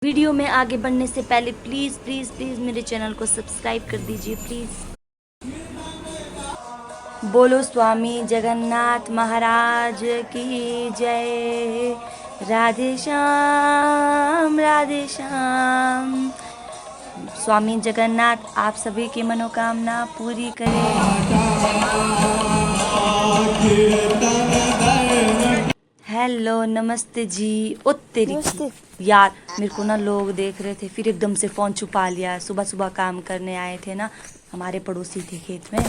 Video में आगे बढ़ने से पहले प्लीज़ प्लीज़ प्लीज़ मेरे चैनल को सब्सक्राइब कर दीजिए प्लीज़। बोलो स्वामी जगन्नाथ महाराज की जय। राधे श्याम राधे श्याम। स्वामी जगन्नाथ आप सभी की मनोकामना पूरी करें। हेलो नमस्ते जी। ओ तेरी की यार, मेरे को ना लोग देख रहे थे, फिर एकदम से फ़ोन छुपा लिया। सुबह सुबह काम करने आए थे ना, हमारे पड़ोसी थे खेत में।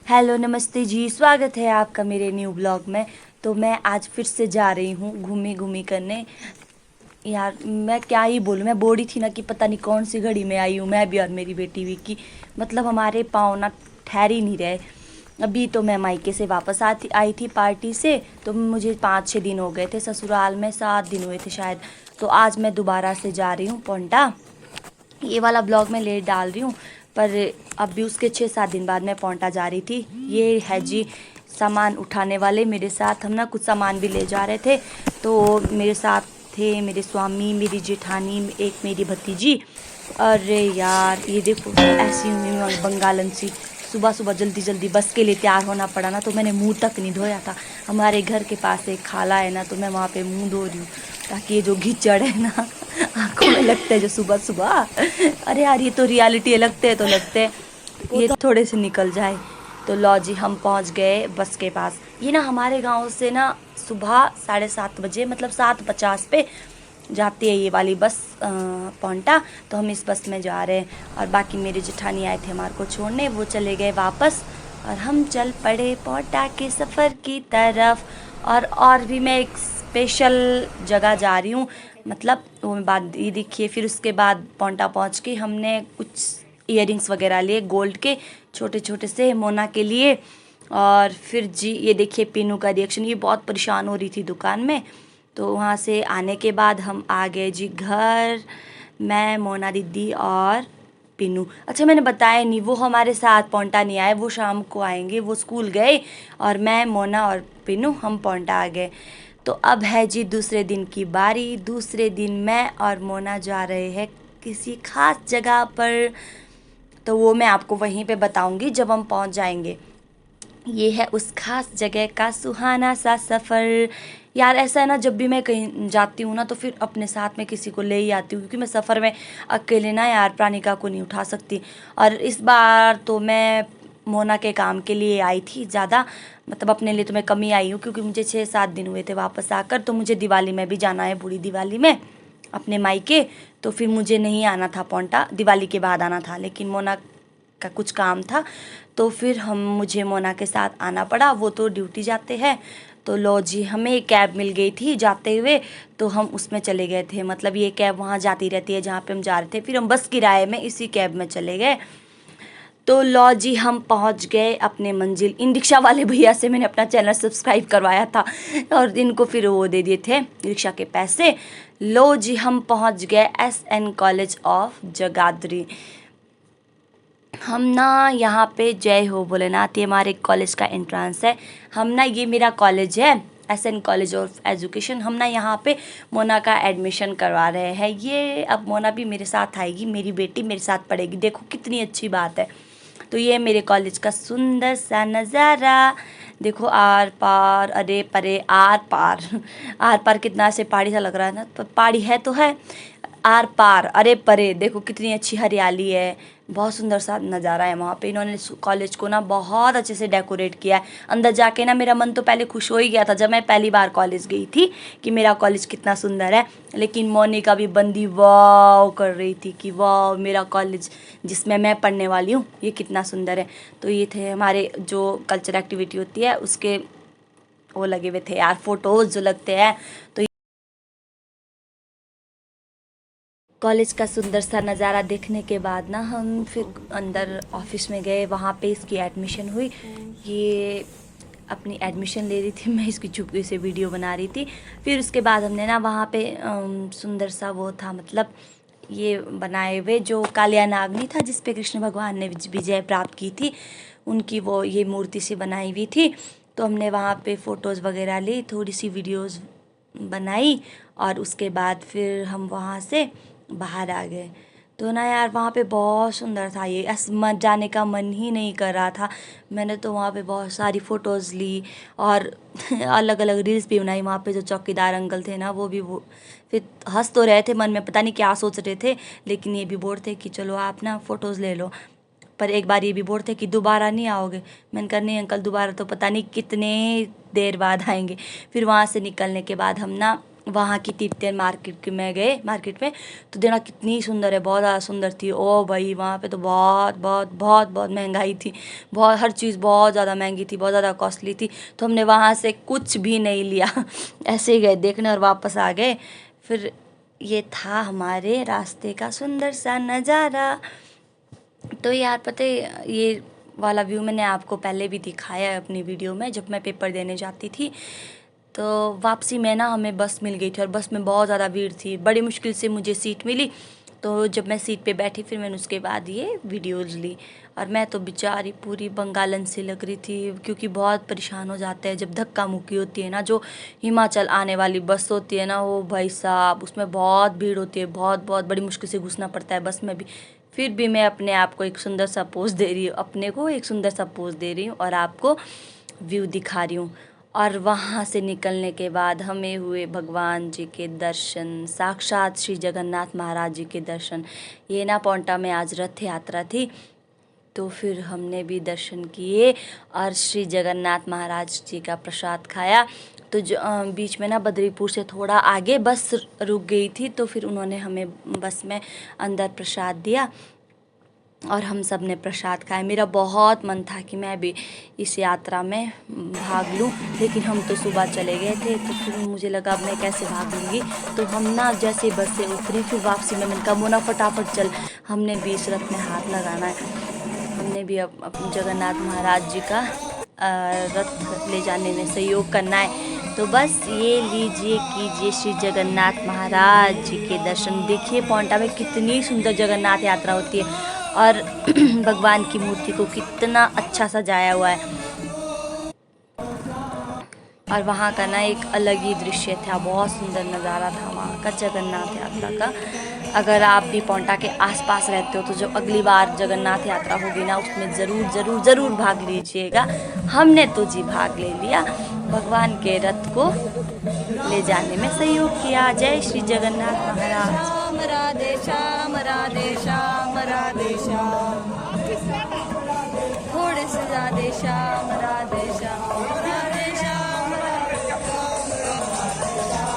हेलो नमस्ते जी, स्वागत है आपका मेरे न्यू ब्लॉग में। तो मैं आज फिर से जा रही हूँ घूमी घूमी करने। यार मैं क्या ही बोलूँ, मैं बोरी थी ना कि पता नहीं कौन सी घड़ी में आई हूँ मैं भी और मेरी बेटी भी की। मतलब हमारे पाँव ना ठहर ही नहीं रहे। अभी तो मैं मायके से वापस आई थी पार्टी से, तो मुझे 5-6 दिन हो गए थे। ससुराल में 7 दिन हुए थे शायद। तो आज मैं दोबारा से जा रही हूँ पोंटा। ये वाला ब्लॉग मैं लेट डाल रही हूँ, पर अब भी उसके 6-7 दिन बाद मैं पोंटा जा रही थी। ये है जी सामान उठाने वाले मेरे साथ। हम ना कुछ सामान भी ले जा रहे थे, तो मेरे साथ थे मेरे स्वामी, मेरी जेठानी, एक मेरी भतीजी। अरे यार ये देखो ऐसी हुई मैं बंगालन सी। सुबह सुबह जल्दी जल्दी बस के लिए तैयार होना पड़ा ना, तो मैंने मुंह तक नहीं धोया था। हमारे घर के पास एक खाला है ना, तो मैं वहाँ पे मुंह धो रही हूँ ताकि ये जो कीचड़ है ना आंखों में लगते हैं जो सुबह सुबह, अरे यार ये तो रियलिटी है, लगते हैं तो लगते हैं, ये थोड़े से निकल जाए। तो लो जी हम पहुँच गए बस के पास। ये ना हमारे गाँव से ना सुबह 7:30 बजे, मतलब 7:50 पे जाती है ये वाली बस पोंटा। तो हम इस बस में जा रहे हैं, और बाकी मेरे जेठानी आए थे हमारे को छोड़ने, वो चले गए वापस, और हम चल पड़े पोंटा के सफ़र की तरफ। और भी मैं एक स्पेशल जगह जा रही हूँ, मतलब वो मैं बात ये देखिए। फिर उसके बाद पोंटा पहुँच के हमने कुछ इयररिंग्स वगैरह लिए गोल्ड के, छोटे छोटे से मोना के लिए। और फिर जी ये देखिए पीनू का रिएक्शन, ये बहुत परेशान हो रही थी दुकान में। तो वहाँ से आने के बाद हम आ गए जी घर, मैं, मोना दीदी और पिनू। अच्छा मैंने बताया नहीं, वो हमारे साथ पोंटा नहीं आए, वो शाम को आएंगे, वो स्कूल गए, और मैं, मोना और पिनू हम पोंटा आ गए। तो अब है जी दूसरे दिन की बारी। दूसरे दिन मैं और मोना जा रहे हैं किसी खास जगह पर, तो वो मैं आपको वहीं पे बताऊंगी जब हम पहुंच जाएंगे। ये है उस खास जगह का सुहाना सा सफ़र। यार ऐसा है ना, जब भी मैं कहीं जाती हूँ ना, तो फिर अपने साथ में किसी को ले ही आती हूँ, क्योंकि मैं सफ़र में अकेले ना यार प्राणिका को नहीं उठा सकती। और इस बार तो मैं मोना के काम के लिए आई थी ज़्यादा, मतलब अपने लिए तो मैं कम ही आई हूँ, क्योंकि मुझे 6-7 दिन हुए थे वापस आकर। तो मुझे दिवाली में भी जाना है, बूढ़ी दिवाली में अपने मायके। तो फिर मुझे नहीं आना था पोंटा, दिवाली के बाद आना था, लेकिन मोना का कुछ काम था, तो फिर मुझे मोना के साथ आना पड़ा। वो तो ड्यूटी जाते हैं। तो लो जी हमें एक कैब मिल गई थी जाते हुए, तो हम उसमें चले गए थे। मतलब ये कैब वहाँ जाती रहती है जहाँ पे हम जा रहे थे, फिर हम बस किराए में इसी कैब में चले गए। तो लो जी हम पहुँच गए अपने मंजिल। इन रिक्शा वाले भैया से मैंने अपना चैनल सब्सक्राइब करवाया था, और इनको फिर वो दे दिए थे रिक्शा के पैसे। लो जी हम पहुँच गए SN कॉलेज ऑफ जगाधरी। हम ना यहाँ पे जय हो भोलेनाथ, ये हमारे कॉलेज का एंट्रेंस है। हम ना, ये मेरा कॉलेज है SN कॉलेज ऑफ एजुकेशन। हम ना यहाँ पे मोना का एडमिशन करवा रहे हैं। ये अब मोना भी मेरे साथ आएगी, मेरी बेटी मेरे साथ पढ़ेगी, देखो कितनी अच्छी बात है। तो ये मेरे कॉलेज का सुंदर सा नज़ारा देखो, आर पार अरे परे आर पार आर पार कितना से पहाड़ी सा लग रहा है ना, तो पहाड़ी है तो है, आर पार अरे परे देखो कितनी अच्छी हरियाली है। बहुत सुंदर सा नज़ारा है वहाँ पे। इन्होंने कॉलेज को ना बहुत अच्छे से डेकोरेट किया है। अंदर जाके ना मेरा मन तो पहले खुश हो ही गया था जब मैं पहली बार कॉलेज गई थी, कि मेरा कॉलेज कितना सुंदर है। लेकिन मोनिका भी बंदी वाव कर रही थी कि वाव मेरा कॉलेज जिसमें मैं पढ़ने वाली हूँ ये कितना सुंदर है। तो ये थे हमारे जो कल्चर एक्टिविटी होती है उसके वो लगे हुए थे यार, फोटोज़ जो लगते हैं। तो कॉलेज का सुंदर सा नज़ारा देखने के बाद ना हम फिर अंदर ऑफिस में गए, वहाँ पे इसकी एडमिशन हुई। ये अपनी एडमिशन ले रही थी, मैं इसकी चुपके से वीडियो बना रही थी। फिर उसके बाद हमने ना वहाँ पे सुंदर सा वो था, मतलब ये बनाए हुए जो कालिया नाग नहीं था जिस पे कृष्ण भगवान ने विजय प्राप्त की थी, उनकी वो ये मूर्ति सी बनाई हुई थी। तो हमने वहाँ पे फ़ोटोज़ वगैरह ली, थोड़ी सी वीडियोज़ बनाई और उसके बाद फिर हम वहाँ से बाहर आ गए। तो ना यार वहाँ पे बहुत सुंदर था, ये जाने का मन ही नहीं कर रहा था। मैंने तो वहाँ पे बहुत सारी फ़ोटोज़ ली और अलग अलग रील्स भी बनाई। वहाँ पे जो चौकीदार अंकल थे ना वो फिर हंस तो रहे थे, मन में पता नहीं क्या सोच रहे थे, लेकिन ये भी बोल थे कि चलो आप ना फ़ोटोज़ ले लो। पर एक बार ये भी बोल थे कि दोबारा नहीं आओगे। मैंने कहा नहीं अंकल, दोबारा तो पता नहीं कितने देर बाद आएंगे। फिर वहाँ से निकलने के बाद हम ना वहाँ की तिब्बतियन मार्केट में गए, मार्केट में। तो देखना कितनी सुंदर है, बहुत ज़्यादा सुंदर थी। ओ भाई वहाँ पे तो बहुत बहुत बहुत बहुत महंगाई थी, बहुत हर चीज़ बहुत ज़्यादा महंगी थी, बहुत ज़्यादा कॉस्टली थी। तो हमने वहाँ से कुछ भी नहीं लिया ऐसे ही गए देखने और वापस आ गए। फिर ये था हमारे रास्ते का सुंदर सा नज़ारा। तो यार पता है ये वाला व्यू मैंने आपको पहले भी दिखाया है अपनी वीडियो में, जब मैं पेपर देने जाती थी। तो वापसी में ना हमें बस मिल गई थी और बस में बहुत ज़्यादा भीड़ थी, बड़ी मुश्किल से मुझे सीट मिली। तो जब मैं सीट पे बैठी फिर मैंने उसके बाद ये वीडियोज़ ली। और मैं तो बेचारी पूरी बंगालन सी लग रही थी, क्योंकि बहुत परेशान हो जाते हैं जब धक्का मुक्की होती है ना। जो हिमाचल आने वाली बस होती है ना, वो भाई साहब उसमें बहुत भीड़ होती है, बहुत बहुत बड़ी मुश्किल से घुसना पड़ता है बस में भी। फिर भी मैं अपने आप को एक सुंदर सा पोज दे रही हूँ, अपने को एक सुंदर सा पोज दे रही हूँ और आपको व्यू दिखा रही हूँ। और वहाँ से निकलने के बाद हमें हुए भगवान जी के दर्शन, साक्षात श्री जगन्नाथ महाराज जी के दर्शन। ये ना पौंटा में आज रथ यात्रा थी, तो फिर हमने भी दर्शन किए और श्री जगन्नाथ महाराज जी का प्रसाद खाया। तो जो बीच में ना बद्रीपुर से थोड़ा आगे बस रुक गई थी, तो फिर उन्होंने हमें बस में अंदर प्रसाद दिया और हम सब ने प्रसाद खाया। मेरा बहुत मन था कि मैं भी इस यात्रा में भाग लूं, लेकिन हम तो सुबह चले गए थे। तो फिर मुझे लगा अब मैं कैसे भाग लूँगी। तो हम ना जैसे बस से उतरी फिर वापसी में मैंने कहा मोना फटाफट चल, हमने भी इस रथ में हाथ लगाना है। हमने भी अपने जगन्नाथ महाराज जी का रथ ले जाने में सहयोग करना है। तो बस ये लीजिए कीजिए श्री जगन्नाथ महाराज जी के दर्शन। देखिए पौंटा में कितनी सुंदर जगन्नाथ यात्रा होती है और भगवान की मूर्ति को कितना अच्छा सजाया हुआ है। और वहाँ का ना एक अलग ही दृश्य था, बहुत सुंदर नज़ारा था वहाँ का जगन्नाथ यात्रा का। अगर आप भी पौंटा के आसपास रहते हो तो जो अगली बार जगन्नाथ यात्रा होगी ना, उसमें ज़रूर ज़रूर ज़रूर भाग लीजिएगा। हमने तो जी भाग ले लिया, भगवान के रथ को ले जाने में सहयोग किया। जय श्री जगन्नाथ महाराज। राधे श्याम राधे श्याम राधे श्याम, थोड़े से राधे श्याम राधे श्याम राधे श्याम राधे श्याम।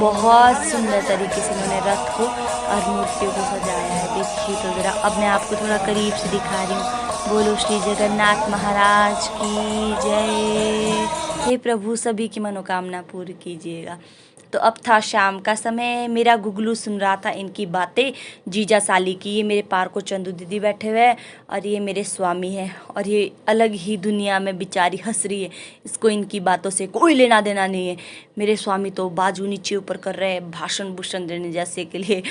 बहुत सुंदर तरीके से उन्होंने रथ को और मूर्तियों को सजाया है। देखिए तो ज़रा अब मैं आपको थोड़ा करीब से दिखा रही हूँ। बोलो श्री जगन्नाथ महाराज की जय। हे प्रभु सभी की मनोकामना पूरी कीजिएगा। तो अब था शाम का समय, मेरा गुगलू सुन रहा था इनकी बातें जीजा साली की। ये मेरे पार को चंदू दीदी बैठे हुए हैं और ये मेरे स्वामी हैं और ये अलग ही दुनिया में बेचारी हंस रही है, इसको इनकी बातों से कोई लेना देना नहीं है। मेरे स्वामी तो बाजू नीचे ऊपर कर रहे हैं भाषण भूषण देने जैसे के लिए।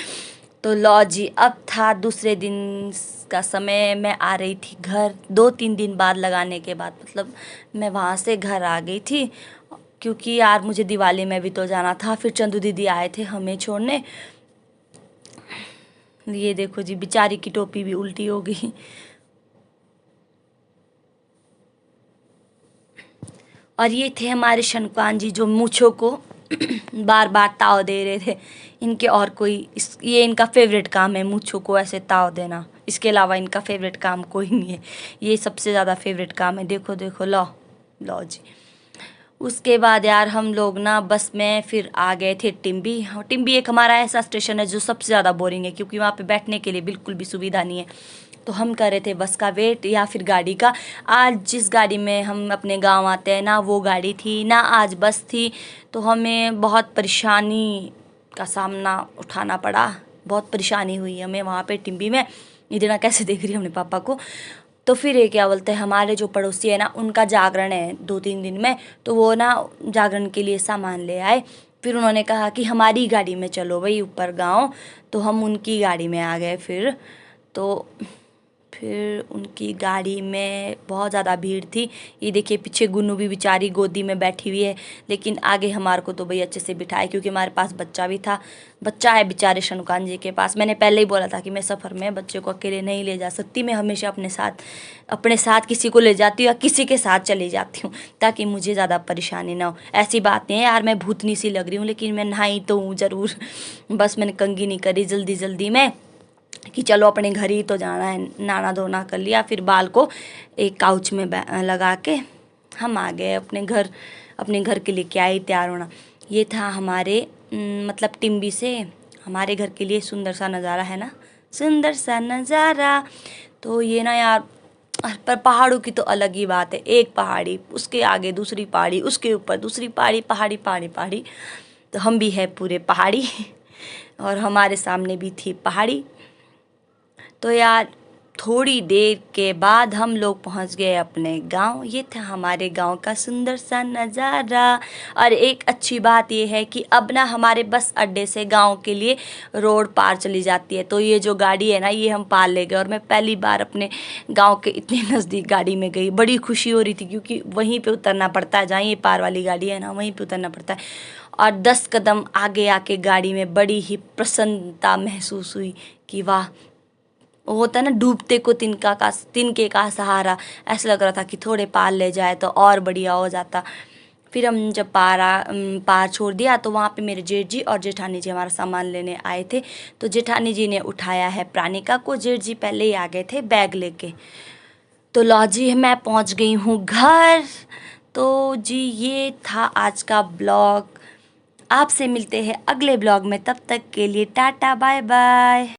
तो लो जी, अब था दूसरे दिन का समय, मैं आ रही थी घर 2-3 दिन बाद लगाने के बाद, मतलब मैं वहाँ से घर आ गई थी, क्योंकि यार मुझे दिवाली में भी तो जाना था। फिर चंदू दीदी आए थे हमें छोड़ने। ये देखो जी बेचारी की टोपी भी उल्टी हो गई। और ये थे हमारे शनकान जी जो मूंछों को बार बार ताव दे रहे थे। इनके और कोई ये इनका फेवरेट काम है मूंछों को ऐसे ताव देना, इसके अलावा इनका फेवरेट काम कोई नहीं है। ये सबसे ज़्यादा फेवरेट काम है। देखो देखो लो लो जी। उसके बाद यार हम लोग ना बस में फिर आ गए थे टिम्बी। टिम्बी एक हमारा ऐसा स्टेशन है जो सबसे ज़्यादा बोरिंग है, क्योंकि वहाँ पे बैठने के लिए बिल्कुल भी सुविधा नहीं है। तो हम कर रहे थे बस का वेट या फिर गाड़ी का। आज जिस गाड़ी में हम अपने गांव आते हैं ना वो गाड़ी थी ना आज बस थी, तो हमें बहुत परेशानी का सामना उठाना पड़ा। बहुत परेशानी हुई हमें वहाँ पे टिम्बी में। इधर ना कैसे देख रही है अपने पापा को। तो फिर ये क्या बोलते हैं, हमारे जो पड़ोसी है ना उनका जागरण है 2-3 दिन में, तो वो ना जागरण के लिए सामान ले आए। फिर उन्होंने कहा कि हमारी गाड़ी में चलो भाई ऊपर गांव, तो हम उनकी गाड़ी में आ गए। फिर फिर उनकी गाड़ी में बहुत ज़्यादा भीड़ थी। ये देखिए पीछे गुन्नू भी बेचारी गोदी में बैठी हुई है, लेकिन आगे हमारे को तो भाई अच्छे से बिठाए क्योंकि हमारे पास बच्चा भी था। बच्चा है बेचारे शनुकान जी के पास। मैंने पहले ही बोला था कि मैं सफ़र में बच्चे को अकेले नहीं ले जा सकती। मैं हमेशा अपने साथ किसी को ले जाती हूँ या किसी के साथ चली जाती हूँ ताकि मुझे ज़्यादा परेशानी ना हो। ऐसी बात नहीं है यार, मैं भूतनी सी लग रही हूँ, लेकिन मैं नहाई तो हूँ ज़रूर। बस मैंने कंघी नहीं करी जल्दी जल्दी में कि चलो अपने घर ही तो जाना है। नहाना धोना कर लिया, फिर बाल को एक काउच में लगा के हम आ गए अपने घर के लिए। क्या ही तैयार होना। ये था हमारे मतलब टिम्बी से हमारे घर के लिए सुंदर सा नज़ारा है ना, सुंदर सा नज़ारा। तो ये ना यार, पर पहाड़ों की तो अलग ही बात है। एक पहाड़ी, उसके आगे दूसरी पहाड़ी, उसके ऊपर दूसरी पहाड़ी, पहाड़ी पहाड़ी पहाड़ी। तो हम भी है पूरे पहाड़ी और हमारे सामने भी थी पहाड़ी। तो यार थोड़ी देर के बाद हम लोग पहुंच गए अपने गांव। ये था हमारे गांव का सुंदर सा नज़ारा। और एक अच्छी बात ये है कि अब ना हमारे बस अड्डे से गांव के लिए रोड पार चली जाती है। तो ये जो गाड़ी है ना, ये हम पार ले गए और मैं पहली बार अपने गांव के इतने नज़दीक गाड़ी में गई। बड़ी खुशी हो रही थी क्योंकि वहीं पे उतरना पड़ता है, जहाँ ये पार वाली गाड़ी है ना वहीं पे उतरना पड़ता है। और 10 कदम आगे आके गाड़ी में बड़ी ही प्रसन्नता महसूस हुई कि वाह, वो होता है ना डूबते को तिनके का सहारा। ऐसा लग रहा था कि थोड़े पार ले जाए तो और बढ़िया हो जाता। फिर हम जब पार छोड़ दिया तो वहाँ पे मेरे जेठ जी और जेठानी जी हमारा सामान लेने आए थे। तो जेठानी जी ने उठाया है प्राणिका को, जेठ जी पहले ही आ गए थे बैग लेके। तो लो जी, मैं पहुँच गई हूँ घर। तो जी ये था आज का ब्लॉग। आपसे मिलते हैं अगले ब्लॉग में, तब तक के लिए टाटा बाय बाय।